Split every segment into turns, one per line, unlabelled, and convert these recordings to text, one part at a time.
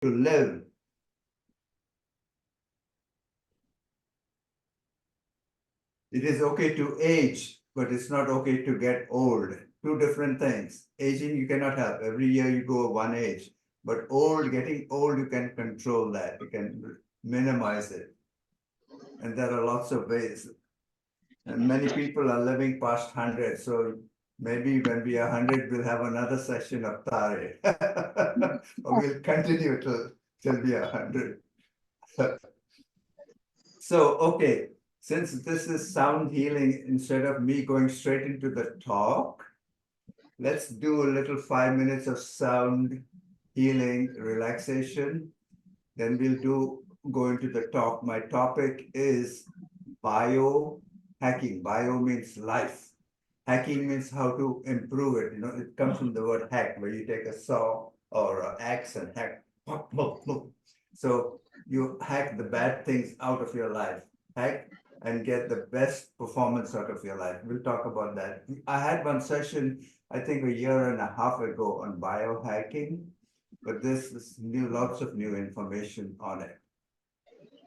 to live. It is okay to age, but it's not okay to get old. Two different things. Aging you cannot help. Every year you go one age. But getting old, you can control that. You can minimize it. And there are lots of ways. And many people are living past 100. So maybe when we are 100, we'll have another session of TAARE. Or we'll continue till we are 100. So, okay, since this is sound healing, instead of me going straight into the talk, let's do a little 5 minutes of sound healing relaxation. Then we'll go into the talk. My topic is biohacking. Bio means life. Hacking means how to improve it. You know, it comes from the word hack, where you take a saw or an axe and hack. So you hack the bad things out of your life. Hack and get the best performance out of your life. We'll talk about that. I had one session, I think a year and a half ago, on biohacking, but this is lots of new information on it.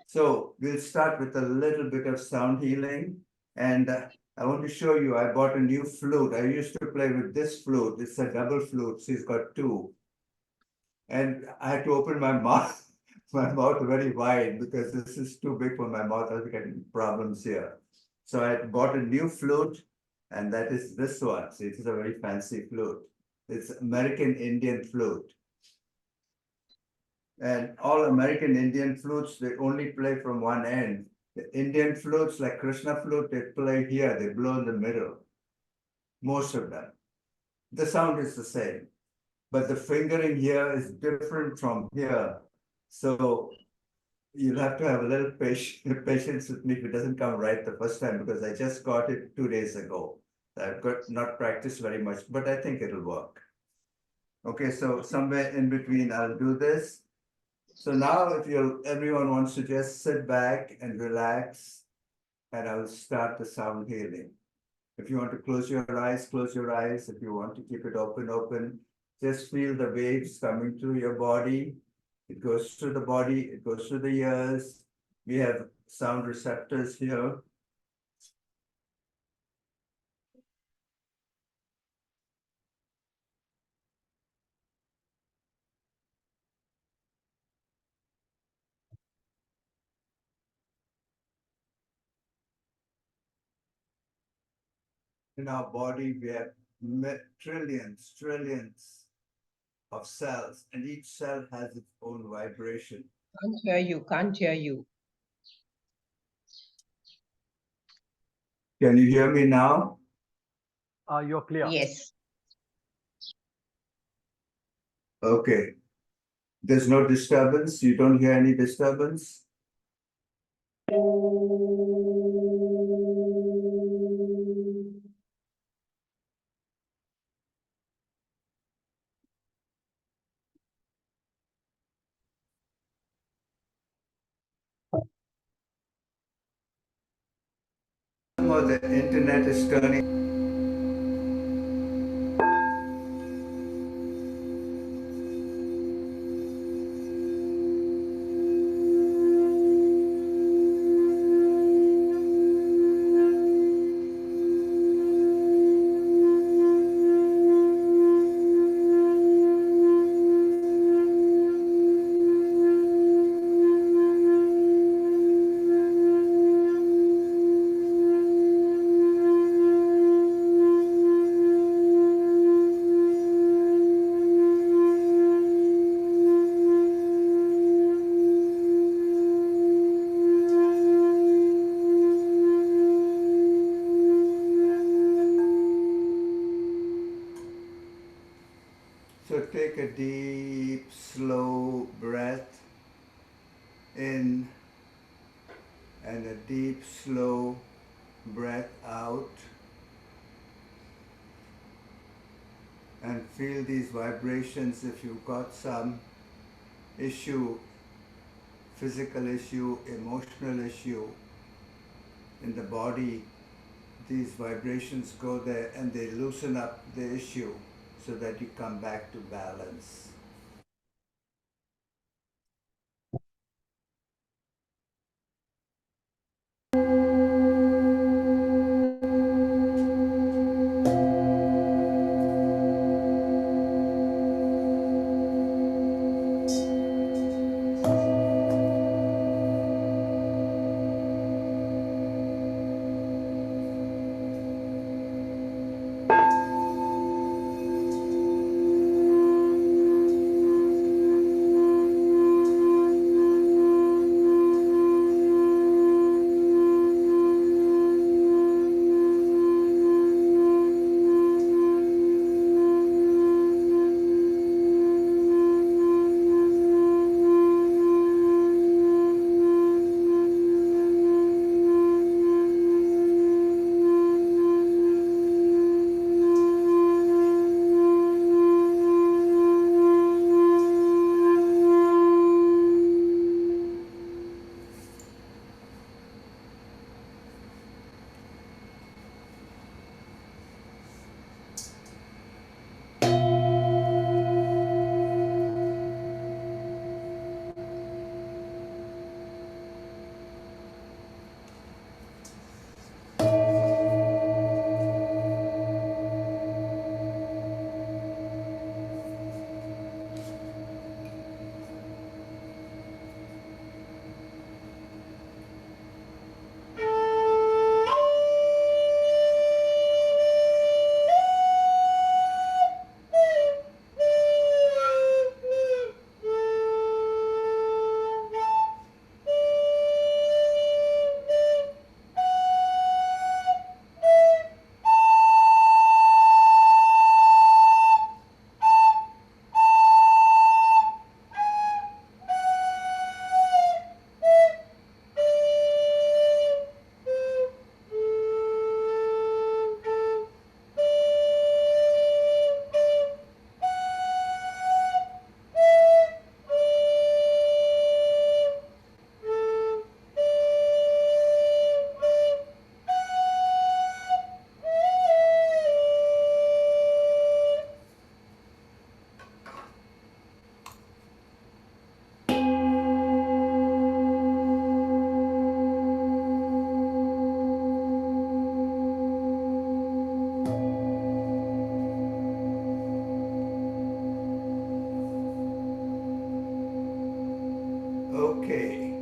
So we'll start with a little bit of sound healing. And I want to show you, I bought a new flute. I used to play with this flute. It's a double flute. She's got two. And I had to open my mouth, my mouth very wide because this is too big for my mouth. I was getting problems here. So I bought a new flute, and that is this one. See, it's a very fancy flute. It's American Indian flute. And all American Indian flutes, they only play from one end. The Indian flutes, like Krishna flute, they play here, they blow in the middle. Most of them. The sound is the same, but the fingering here is different from here. So you'll have to have a little patience with me if it doesn't come right the first time, because I just got it 2 days ago. I've got not practiced very much, but I think it'll work. Okay, so somewhere in between, I'll do this. So now if everyone wants to just sit back and relax, and I'll start the sound healing. If you want to close your eyes, close your eyes. If you want to keep it open, open. Just feel the waves coming through your body. It goes through the body, it goes through the ears. We have sound receptors here. In our body, we have trillions of cells, and each cell has its own vibration.
Can't hear you, can't hear you.
Can you hear me now?
You're clear.
Yes.
Okay. There's no disturbance? You don't hear any disturbance? Oh, the internet is turning. So take a deep, slow breath in and a deep, slow breath out. And feel these vibrations. If you've got some issue, physical issue, emotional issue in the body, these vibrations go there and they loosen up the issue so that you come back to balance. Okay,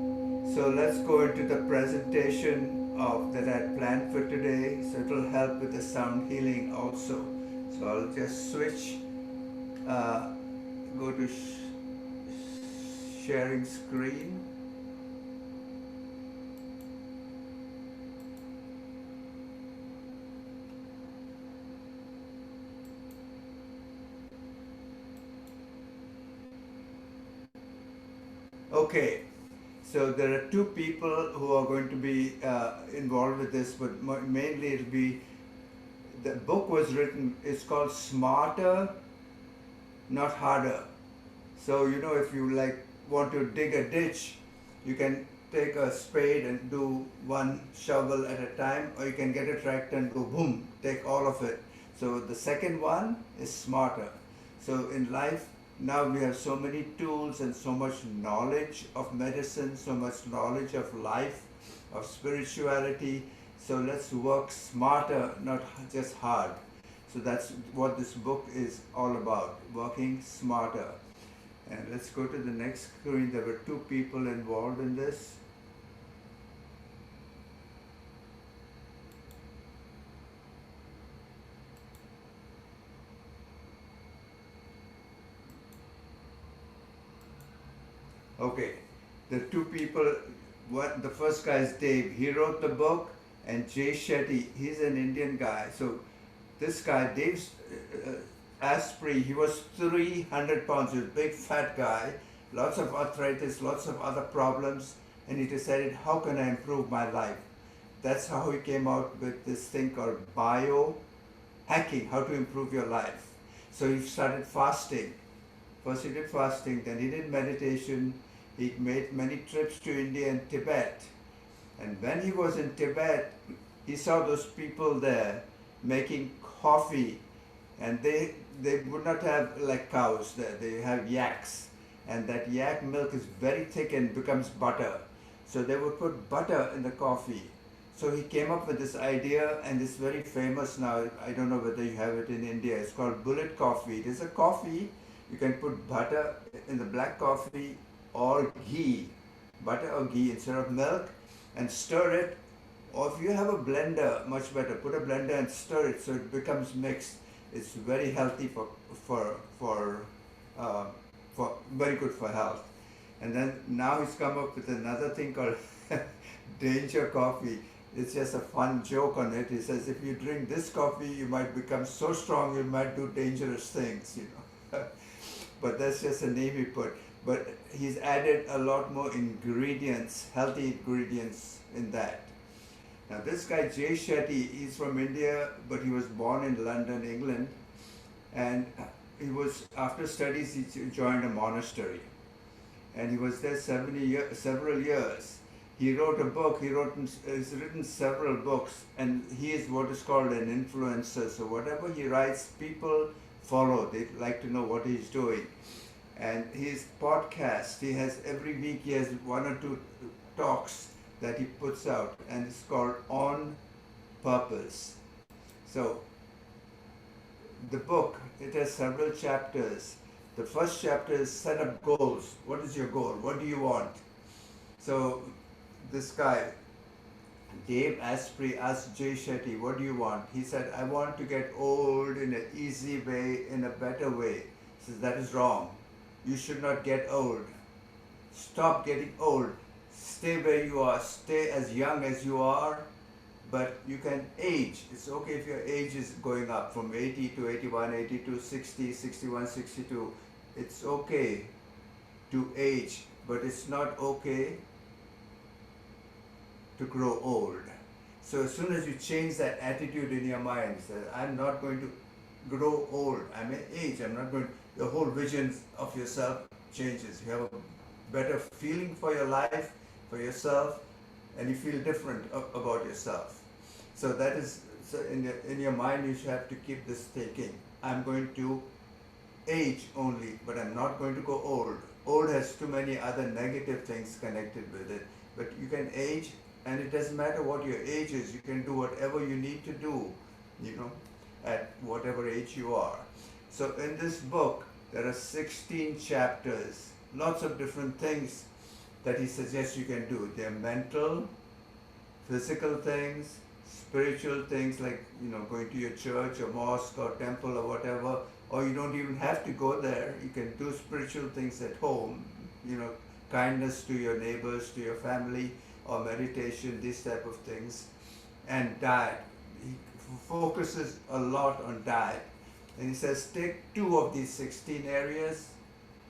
so let's go into the presentation of that I planned for today. So it will help with the sound healing also. So I'll just switch, uh, go to sharing screen. Okay, so there are two people who are going to be involved with this, but mainly it'll be, the book was written, it's called Smarter, Not Harder. So, if you like want to dig a ditch, you can take a spade and do one shovel at a time, or you can get a tractor and go boom, take all of it. So the second one is smarter. So in life, now we have so many tools and so much knowledge of medicine, so much knowledge of life, of spirituality. So let's work smarter, not just hard. So that's what this book is all about, working smarter. And let's go to the next screen. There were two people involved in this. Okay, the two people, the first guy is Dave. He wrote the book, and Jay Shetty, he's an Indian guy. So this guy, Dave Asprey, he was 300 pounds, he was a big fat guy, lots of arthritis, lots of other problems, and he decided, how can I improve my life? That's how he came out with this thing called biohacking, how to improve your life. So he started fasting. First he did fasting, then he did meditation, he made many trips to India and Tibet. And when he was in Tibet, he saw those people there making coffee, and they would not have like cows there, they have yaks, and that yak milk is very thick and becomes butter. So they would put butter in the coffee. So he came up with this idea, and it's very famous now. I don't know whether you have it in India. It's called bullet coffee. It is a coffee. You can put butter in the black coffee or ghee, butter or ghee instead of milk, and stir it. Or if you have a blender, much better. Put a blender and stir it so it becomes mixed. It's very healthy for very good for health. And then now he's come up with another thing called danger coffee. It's just a fun joke on it. He says, if you drink this coffee, you might become so strong you might do dangerous things, But that's just a name he put. But he's added a lot more ingredients, healthy ingredients in that. Now this guy Jay Shetty, he's from India, but he was born in London, England. And he was, after studies, he joined a monastery. And he was there several years. He wrote a book, he's written several books, and he is what is called an influencer. So whatever he writes, people follow. They like to know what he's doing. And his podcast, he has every week he has one or two talks that he puts out, and it's called On Purpose. So the book, it has several chapters. The first chapter is set up goals. What is your goal? What do you want? So this guy, Dave Asprey, asked Jay Shetty, what do you want? He said, I want to get old in an easy way, in a better way. He says, that is wrong. You should not get old. Stop getting old. Stay where you are. Stay as young as you are, but you can age. It's okay if your age is going up from 80 to 81, 82, 60, 61, 62. It's okay to age, but it's not okay to grow old. So as soon as you change that attitude in your mind, say, I'm not going to grow old, I may age, I'm not going to, your whole vision of yourself changes. You have a better feeling for your life, for yourself, and you feel different about yourself. So that is, so in your mind you should have to keep this thinking. I'm going to age only, but I'm not going to go old. Old has too many other negative things connected with it, but you can age, and it doesn't matter what your age is. You can do whatever you need to do, at whatever age you are. So in this book, there are 16 chapters, lots of different things that he suggests you can do. They're mental, physical things, spiritual things like, going to your church or mosque or temple or whatever, or you don't even have to go there. You can do spiritual things at home, kindness to your neighbors, to your family, or meditation, these type of things. And diet. He focuses a lot on diet. And he says, take two of these 16 areas,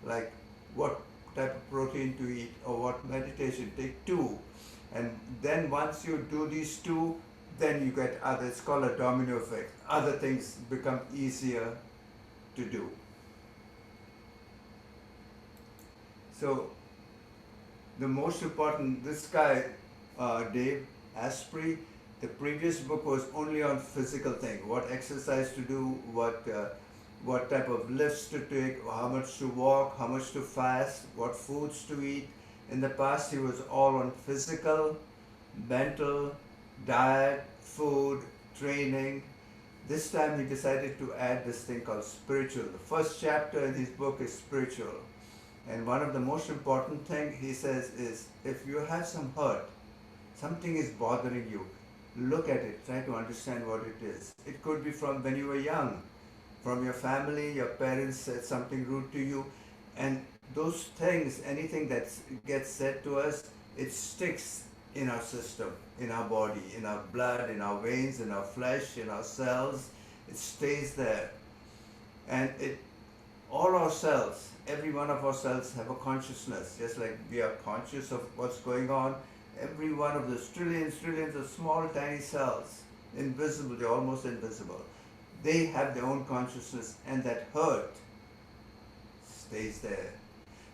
like what type of protein to eat or what meditation, take two. And then once you do these two, then you get other, it's called a domino effect. Other things become easier to do. So the most important, this guy, Dave Asprey, the previous book was only on physical thing, what exercise to do, what type of lifts to take, how much to walk, how much to fast, what foods to eat. In the past, he was all on physical, mental, diet, food, training. This time he decided to add this thing called spiritual. The first chapter in his book is spiritual. And one of the most important thing he says is, if you have some hurt, something is bothering you, look at it, try to understand what it is. It could be from when you were young, from your family, your parents said something rude to you, and those things, anything that gets said to us, it sticks in our system, in our body, in our blood, in our veins, in our flesh, in our cells. It stays there. And all our cells, every one of our cells have a consciousness, just like we are conscious of what's going on. Every one of those trillions of small tiny cells, invisible, they're almost invisible. They have their own consciousness, and that hurt stays there.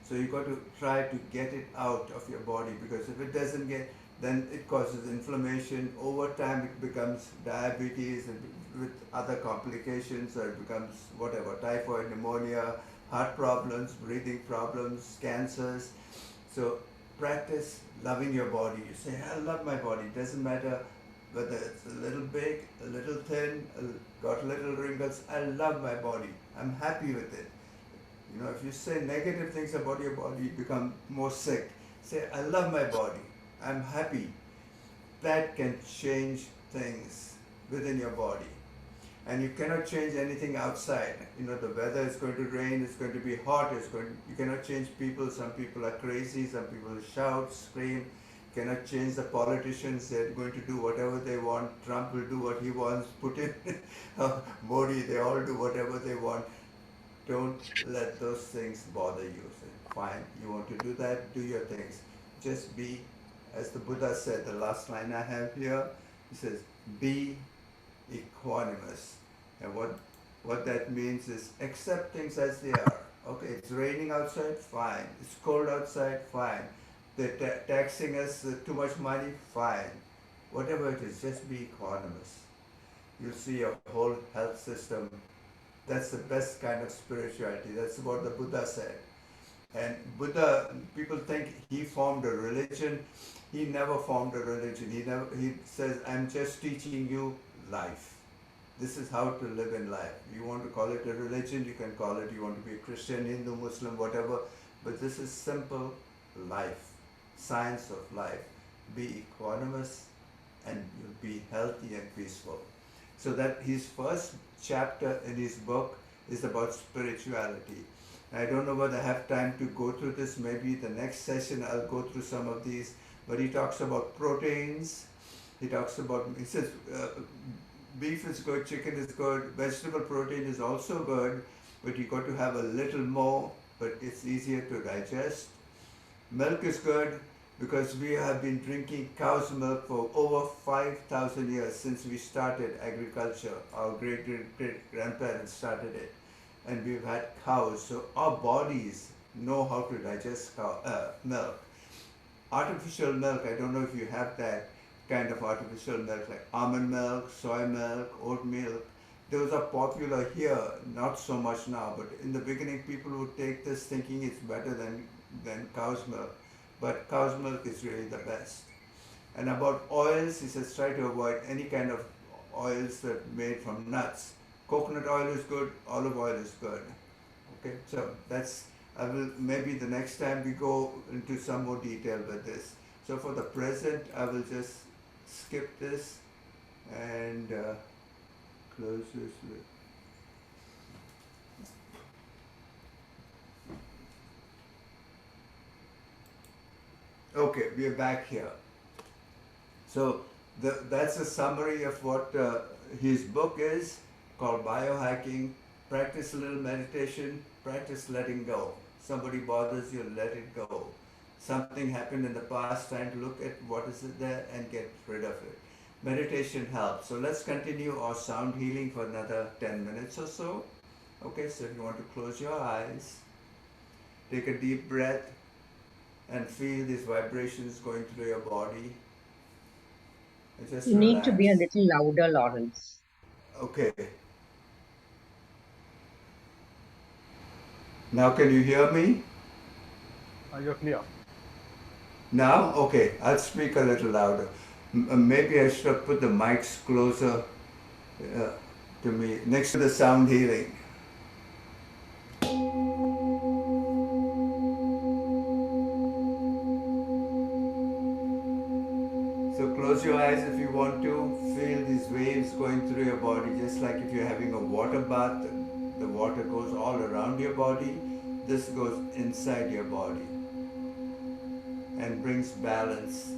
So you got to try to get it out of your body, because if it doesn't get, then it causes inflammation. Over time it becomes diabetes and with other complications, or it becomes whatever, typhoid, pneumonia, heart problems, breathing problems, cancers. So practice loving your body. You say, I love my body. It doesn't matter whether it's a little big, a little thin, got little wrinkles. I love my body. I'm happy with it. If you say negative things about your body, you become more sick. Say, I love my body. I'm happy. That can change things within your body. And you cannot change anything outside. The weather is going to rain, it's going to be hot, you cannot change people. Some people are crazy, some people shout, scream. You cannot change the politicians, they're going to do whatever they want. Trump will do what he wants, Putin, Modi, they all do whatever they want. Don't let those things bother you. Say, fine, you want to do that, do your things. Just be, as the Buddha said, the last line I have here, he says, be equanimous. And what that means is accept things as they are. Okay, it's raining outside, fine. It's cold outside, fine. They're taxing us too much money, fine. Whatever it is, just be equanimous. You'll see your whole health system. That's the best kind of spirituality. That's what the Buddha said. And Buddha, people think he formed a religion. He never formed a religion. He says, I'm just teaching you life. This is how to live in life. You want to call it a religion, you can call it, you want to be a Christian, Hindu, Muslim, whatever, but this is simple life, science of life. Be equanimous and you'll be healthy and peaceful. So that his first chapter in his book is about spirituality. I don't know whether I have time to go through this. Maybe the next session I'll go through some of these, but he talks about proteins. He says beef is good, chicken is good, vegetable protein is also good, but you got to have a little more, but it's easier to digest. Milk is good because we have been drinking cow's milk for over 5,000 years since we started agriculture. Our great-great-grandparents started it, and we've had cows, so our bodies know how to digest milk. Artificial milk, I don't know if you have that kind of artificial milk, like almond milk, soy milk, oat milk. Those are popular here, not so much now, but in the beginning people would take this thinking it's better than cow's milk. But cow's milk is really the best. And about oils, he says try to avoid any kind of oils that are made from nuts. Coconut oil is good, olive oil is good. Okay, so that's I will, maybe the next time we go into some more detail with this. So for the present, I will just skip this and close this with. Okay, we are back here. So that's a summary of what his book is, called Biohacking. Practice a little meditation, practice letting go. Somebody bothers you, let it go. Something happened in the past, trying to look at what is it there and get rid of it. Meditation helps. So let's continue our sound healing for another 10 minutes or so. Okay, so if you want to close your eyes, take a deep breath and feel these vibrations going through your body. And just
You need to be a
relax.
little louder, Lawrence.
Okay. Now can you hear me?
You're clear.
Now? Okay, I'll speak a little louder. Maybe I should have put the mics closer uh, to me, next to the sound healing. So close your eyes if you want to. Feel these waves going through your body, just like if you're having a water bath. The water goes all around your body. This goes inside your body and brings balance.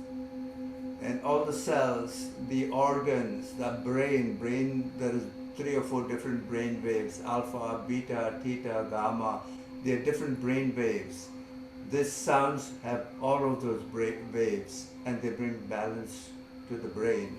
And all the cells, the organs, the brain, there is 3 or 4 different brain waves, alpha, beta, theta, gamma. They are different brain waves. These sounds have all of those waves and they bring balance to the brain.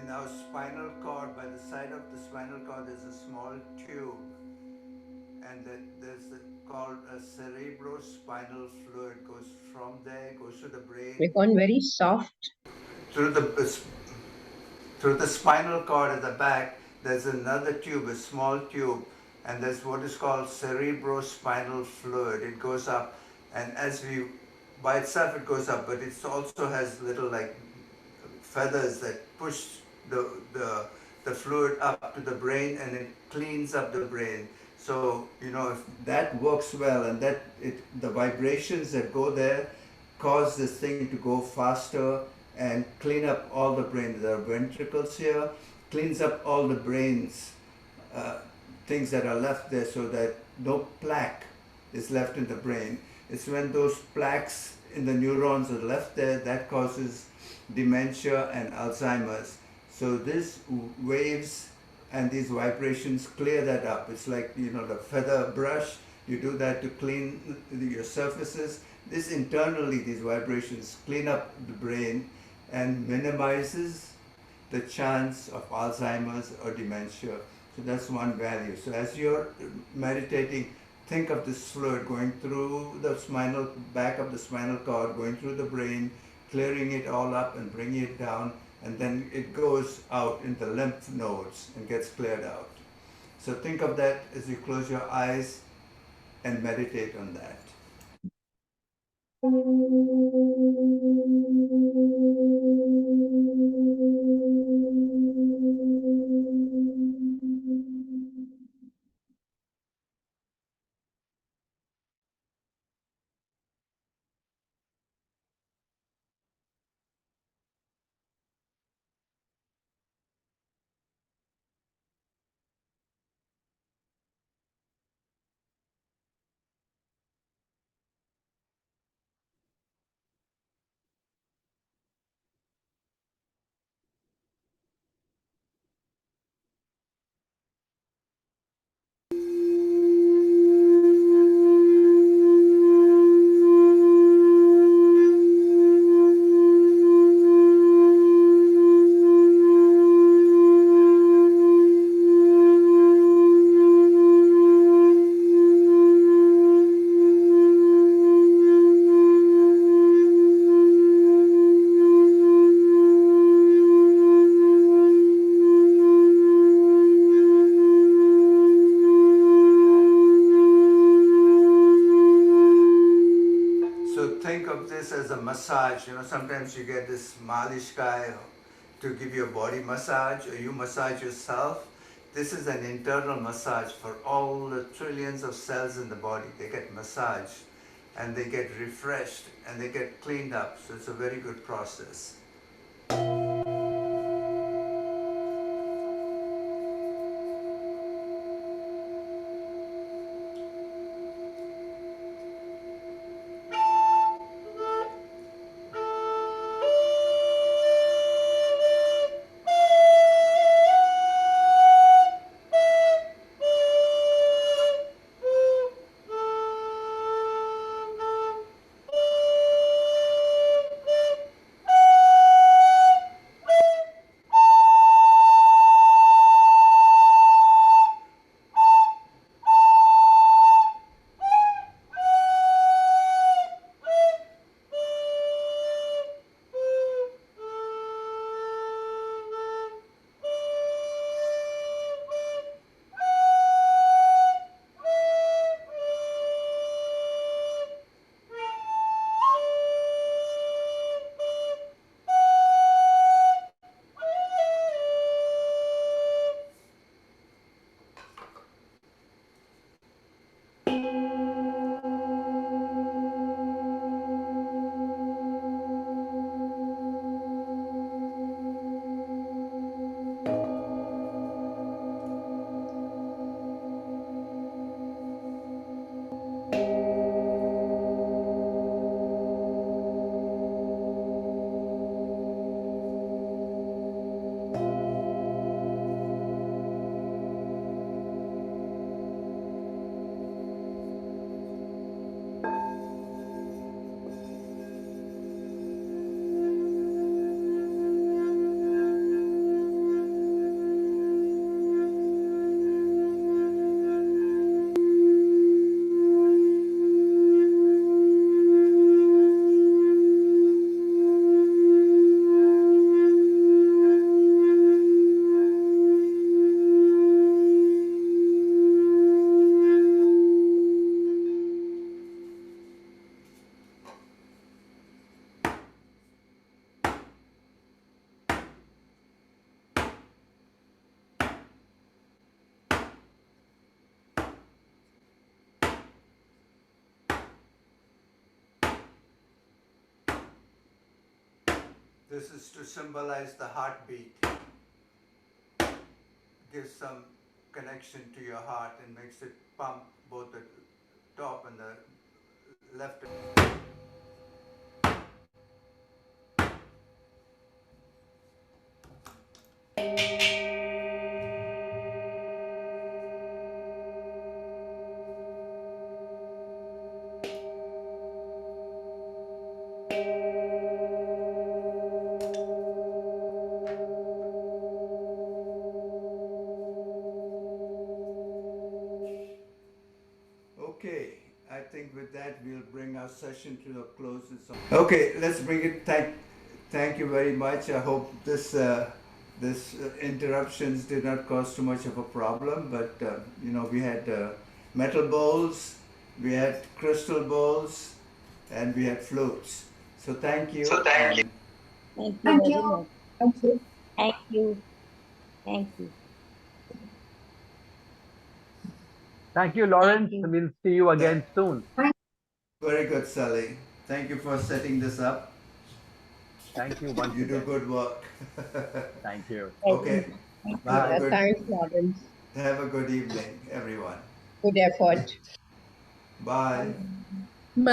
In our spinal cord, by the side of the spinal cord, there's a small tube, and there's called a cerebrospinal fluid. Goes from there, goes to the brain,
We've gone very soft.
through the spinal cord at the back. There's another tube, a small tube, and there's what is called cerebrospinal fluid. It goes up, and by itself it goes up, but it also has little like feathers that push the fluid up to the brain, and it cleans up the brain. So if that works well, and the vibrations that go there cause this thing to go faster and clean up all the brain. There are ventricles here, cleans up all the brains, things that are left there, so that no plaque is left in the brain. It's when those plaques in the neurons are left there that causes dementia and Alzheimer's. So these waves and these vibrations clear that up. It's like the feather brush. You do that to clean your surfaces. This internally, these vibrations clean up the brain and minimizes the chance of Alzheimer's or dementia. So that's one value. So as you're meditating, think of this fluid going through the back of the spinal cord, going through the brain, clearing it all up and bringing it down, and then it goes out in the lymph nodes and gets cleared out. So think of that as you close your eyes and meditate on that. So think of this as a massage. Sometimes you get this malish guy to give you a body massage, or you massage yourself. This is an internal massage for all the trillions of cells in the body. They get massaged and they get refreshed and they get cleaned up. So it's a very good process. This is to symbolize the heartbeat. Gives some connection to your heart and makes it pump both the top and the left. Okay, I think with that we'll bring our session to a close. Okay, let's bring it. Thank you very much. I hope this interruptions did not cause too much of a problem. But we had metal bowls, we had crystal bowls, and we had flutes. So thank you.
Thank you very much.
Thank you.
Thank you. Thank you.
Thank you, Lawrence.
Thank you.
We'll see you again soon.
Very good, Sally. Thank you for setting this up.
Thank you once
You do
again.
good work.
Thank you.
Okay.
Thank
Have a
you.
good-
Thanks, Lawrence.
Have a good evening, everyone.
Good effort.
Bye.
Bye.